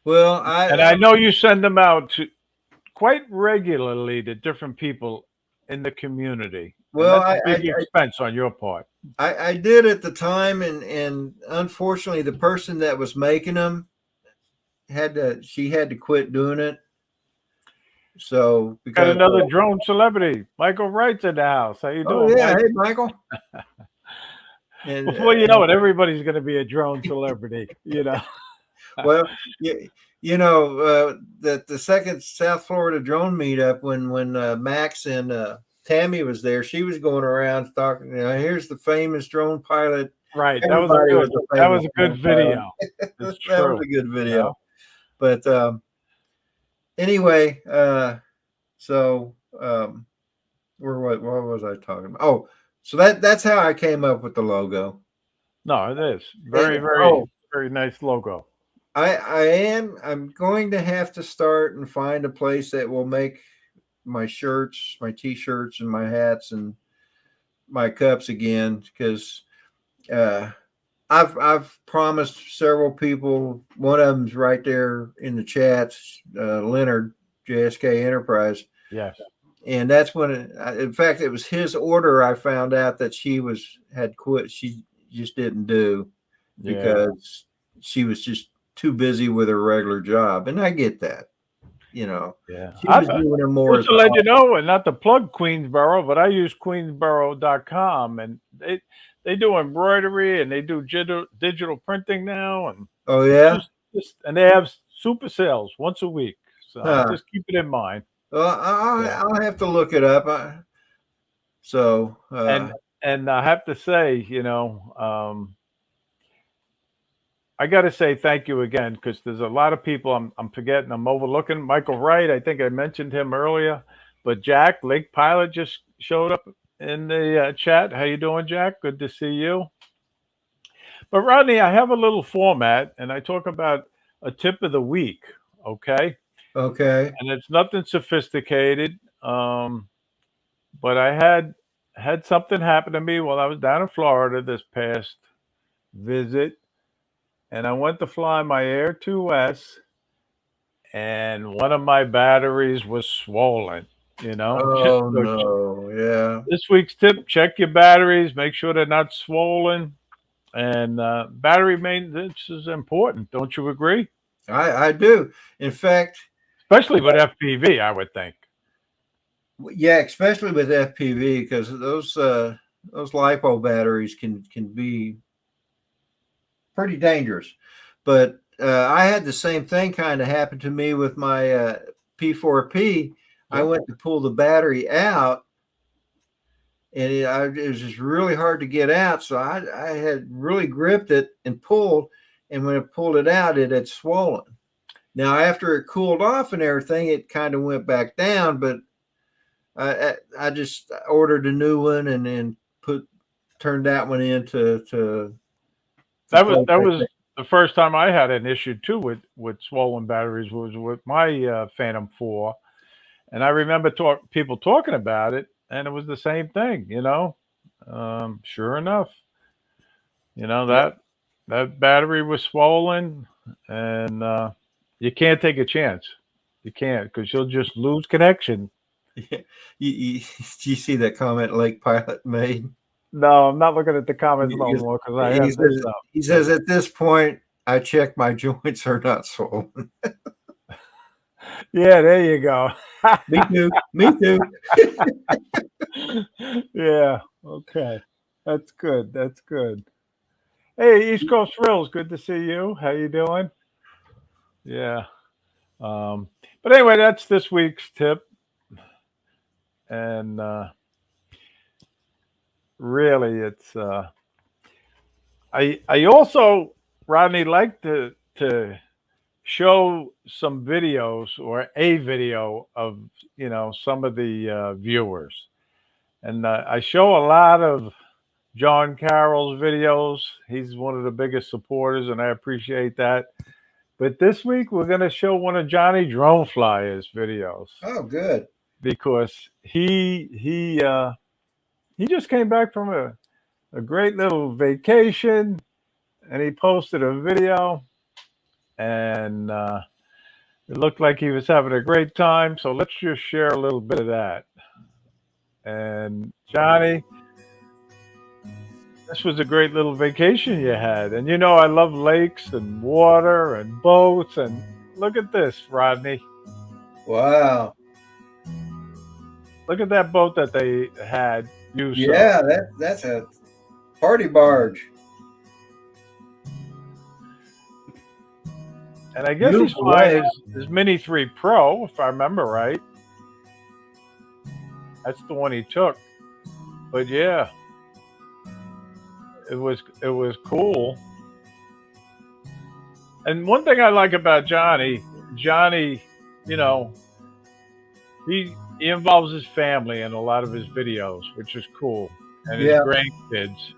Well, And I know you send them out to quite regularly to different people in the community. And well that's a big expense on your part. I did at the time, and unfortunately, the person that was making them had to quit doing it. So Got because another drone celebrity. Michael Wright's in the house. How you oh doing, yeah, Mike? hey Michael, and Before you know it, everybody's going to be a drone celebrity, you know. well, the second South Florida drone meetup when Max and Tammy was there, she was going around talking. Here's the famous drone pilot. Right. That was a Everybody good. was a That famous was a good drone pilot. video. It's That was true. a good You video. know. But anyway, so what was I talking about? Oh, so that's how I came up with the logo. No, it is And very nice logo. I'm going to have to start and find a place that will make my shirts, my t-shirts, and my hats and my cups again because uh, I've promised several people. One of them's right there in the chats, Leonard, JSK Enterprise, Yes. and that's when in fact it was his order. I found out that had quit. She just didn't do Yeah. because she was just too busy with her regular job, and I get that. Yeah. She was doing it more Just as to let you know, and not to plug Queensboro, but I use Queensboro.com, and they do embroidery and they do digital printing now, and oh it's yeah. and they have super sales once a week. So Huh. just keep it in mind. Well, Yeah. I'll have to look it up. So And and I have to say, I got to say thank you again because there's a lot of people I'm forgetting, I'm overlooking. Michael Wright, I think I mentioned him earlier, but Jack Lake Pilot just showed up in the chat. How you doing, Jack? Good to see you. But Rodney, I have a little format, and I talk about a tip of the week. Okay, okay, and it's nothing sophisticated. But I had something happen to me while I was down in Florida this past visit, and I went to fly my Air 2S, and one of my batteries was swollen. You know, Oh so no, yeah. this week's tip: check your batteries, make sure they're not swollen, and battery maintenance is important. Don't you agree? I do. In fact, Especially with FPV, I would think. yeah, especially with FPV because those lipo batteries can be pretty dangerous. But I had the same thing kind of happen to me with my P4P. I Yep. went to pull the battery out, and it was just really hard to get out. So I had really gripped it and pulled, and when I pulled it out, it had swollen. Now, after it cooled off and everything, it kind of went back down, but I just ordered a new one and then turned that one in to That was play that right was there. the first time I had an issue too with swollen batteries was with my Phantom 4, and I remember people talking about it, and it was the same thing. Sure enough, Yep. that battery was swollen, and you can't take a chance. You can't because you'll just lose connection. Yeah. You see that comment Lake Pilot made? No, I'm not looking at the comments no He, more because I he have this says up. he But says at this point I check my joints are not swollen. yeah, there you go. Me too. Me too. Yeah. Okay. That's good. That's good. Hey, East Coast Thrills, good to see you. How you doing? Yeah. Um, but anyway, that's this week's tip, and really, it's I also Rodney like to show some videos or a video of some of the viewers, and I show a lot of John Carroll's videos. He's one of the biggest supporters, and I appreciate that. But this week we're going to show one of Johnny Droneflyer's videos Oh, good. because he just came back from a great little vacation, and he posted a video, and it looked like he was having a great time. So let's just share a little bit of that. And Johnny, this was a great little vacation you had. And I love lakes and water and boats. And look at this, Rodney. Wow. Look at that boat that they had use of. Yeah, that's a party barge. And I guess he's Beautiful flying wave. his Mini 3 Pro, if I remember right. That's the one he took. But yeah, it was cool. And one thing I like about Johnny, you know, he involves his family in a lot of his videos, which is cool, and his Yeah. grandkids.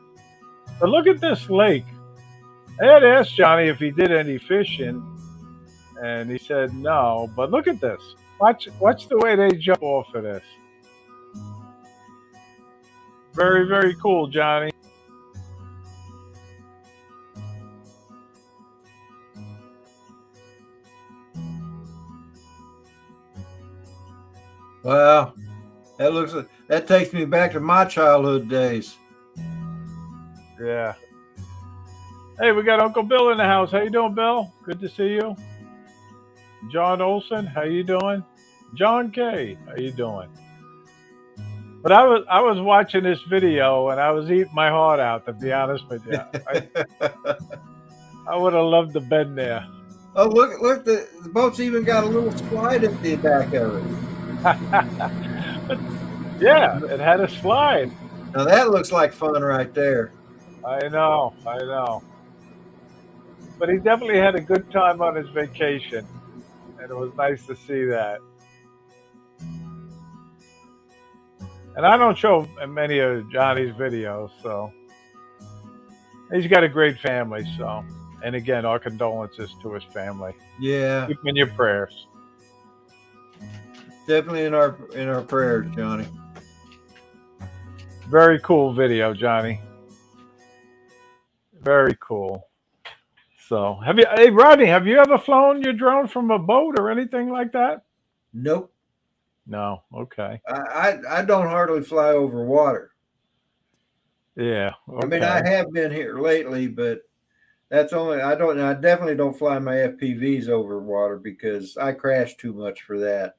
But look at this lake. I had asked Johnny if he did any fishing, and he said no. But look at this. Watch the way they jump off of this. Very, very cool, Johnny. Wow. That takes me back to my childhood days. Yeah. Hey, we got Uncle Bill in the house. How you doing, Bill? Good to see you. John Olson, how you doing? John K, how you doing? But I was watching this video and I was eating my heart out, to be honest with you. I would have loved to been there. Oh, look! The boat's even got a little slide at the back of it. But yeah, it had a slide. Now that looks like fun right there. I know. But he definitely had a good time on his vacation, and it was nice to see that. And I don't show many of Johnny's videos, so he's got a great family. So, and again, our condolences to his family. Yeah, Keep him in your prayers. definitely in our prayers, Johnny. Very cool video, Johnny. Very cool. So, hey Rodney, have you ever flown your drone from a boat or anything like that? Nope. No. Okay. I don't hardly fly over water. Yeah. I mean, I Okay. have been here lately, but that's only I definitely don't fly my FPVs over water because I crash too much for that.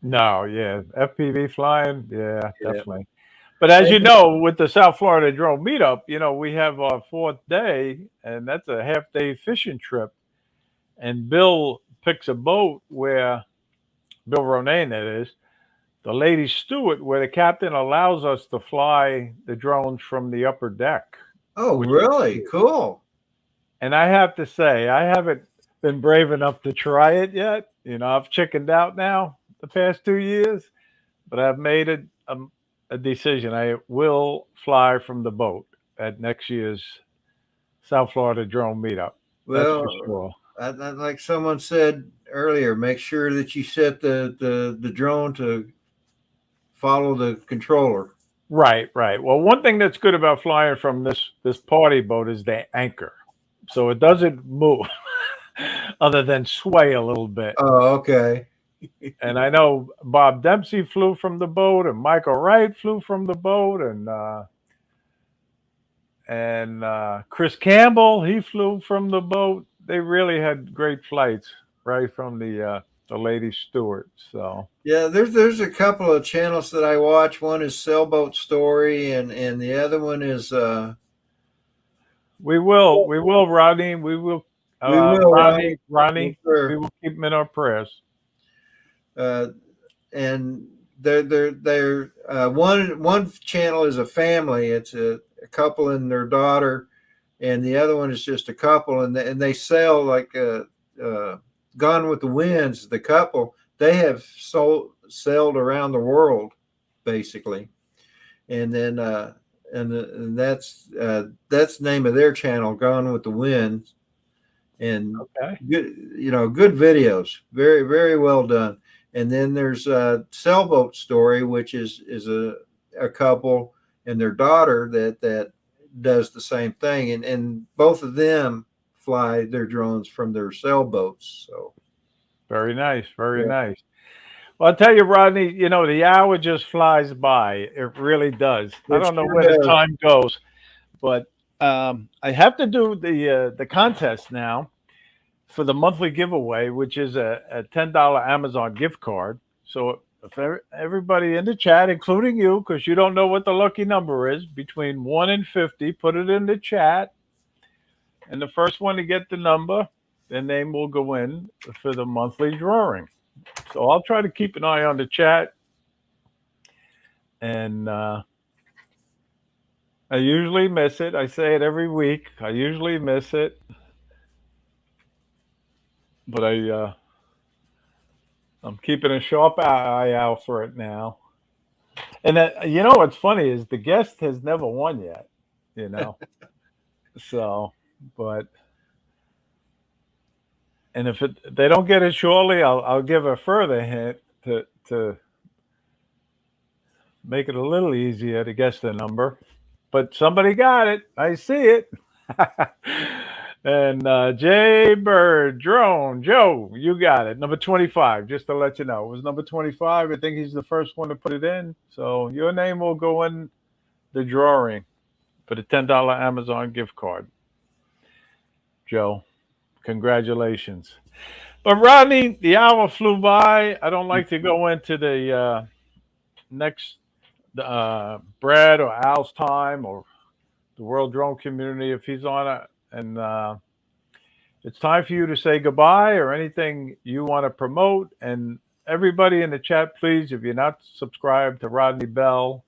No. Yeah. FPV flying. Yeah. Yeah. Definitely. But as you Hey, know, with the South Florida Drone Meetup, we have our fourth day, and that's a half day fishing trip. And Bill picks a boat where Bill Ronayne, that is, the lady steward, where the captain allows us to fly the drones from the upper deck, oh, which is really? cool. Cool. And I have to say, I haven't been brave enough to try it yet. I've chickened out now the past 2 years, but I've made a decision. I will fly from the boat at next year's South Florida Drone Meetup. That's for Well, sure. like someone said earlier, make sure that you set the drone to follow the controller. Right, right. Well, one thing that's good about flying from this party boat is the anchor, so it doesn't move, other than sway a little bit. Oh, okay. And I know Bob Dempsey flew from the boat, and Michael Wright flew from the boat, and Chris Campbell, he flew from the boat. They really had great flights right from the lady steward. So Yeah, there's a couple of channels that I watch. One is Sailboat Story, and the other one is we will, Rodney. We will, we will, Ronnie, for Ronnie. We sure. will keep him in our prayers. Uh, and they're one channel is a family. It's a couple and their daughter, and the other one is just a couple, and they sell like Gone with the Winds. The couple they have sailed around the world basically, and then that's the name of their channel, Gone with the Wind, and Okay. good, good videos, very very well done. And then there's a Sailboat Story, which is a couple and their daughter that does the same thing, and both of them fly their drones from their sailboats. So Very nice. Very yeah, nice. Well, I'll tell you, Rodney, the hour just flies by. It really does. I it don't know sure where the does. time goes, but I have to do the contest now for the monthly giveaway, which is a $10 Amazon gift card. So if everybody in the chat, including you, because you don't know what the lucky number is, between 1 and 50, put it in the chat. And the first one to get the number, their name will go in for the monthly drawing. So I'll try to keep an eye on the chat. And I usually miss it. I say it every week. I usually miss it. But I'm keeping a sharp eye out for it now. And what's funny is the guest has never won yet. You know, so but and if they don't get it shortly, I'll give a further hint to make it a little easier to guess the number. But somebody got it. I see it. And Jay Bird, Drone, Joe, you got it. Number 25, just to let you know. It was number 25. I think he's the first one to put it in. So your name will go in the drawing for the $10 Amazon gift card. Joe, congratulations. But Rodney, the hour flew by. I don't like to go into the next Brad or Al's time or the World Drone Community if he's on it. And it's time for you to say goodbye or anything you want to promote. And everybody in the chat, please, if you're not subscribed to Rodney Bell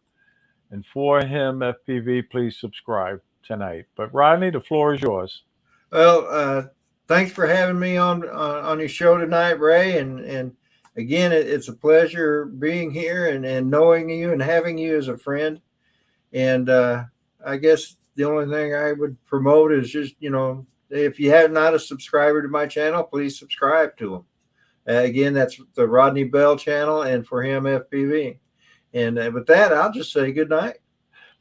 and For Him FPV, please subscribe tonight. But Rodney, the floor is yours. Well, thanks for having me on your show tonight, Ray. And again, it's a pleasure being here and knowing you and having you as a friend. And I guess the only thing I would promote is just, if you have not a subscriber to my channel, please subscribe to them. Again, that's the Rodney Bell channel and For Him FPV. And with that, I'll just say good night.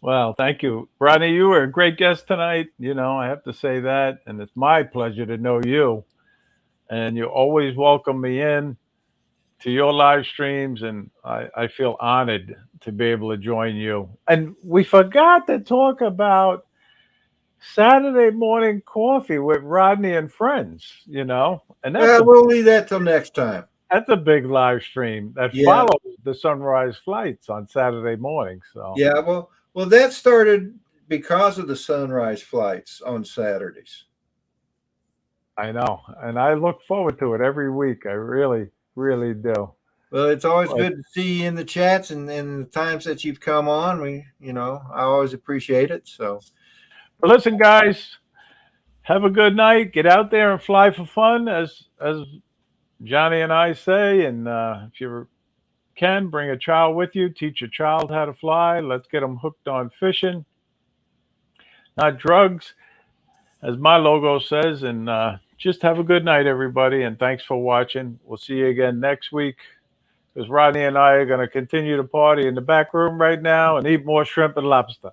Well, thank you, Rodney. You were a great guest tonight. I have to say that, and it's my pleasure to know you. And you always welcome me in to your live streams, and I feel honored to be able to join you. And we forgot to talk about Saturday morning coffee with Rodney and friends. And that's Well, a we'll leave that till next time. that's a big live stream that Yeah, follows the sunrise flights on Saturday morning. So yeah. Well, that started because of the sunrise flights on Saturdays. I know, and I look forward to it every week. I really, really do. Well, it's always But, good to see you in the chats and the times that you've come on. I always appreciate it. So, but listen, guys, have a good night. Get out there and fly for fun, as Johnny and I say. And if you can, bring a child with you. Teach a child how to fly. Let's get them hooked on fishing, not drugs, as my logo says. And just have a good night, everybody. And thanks for watching. We'll see you again next week. Because Rodney and I are going to continue to party in the back room right now and eat more shrimp and lobster.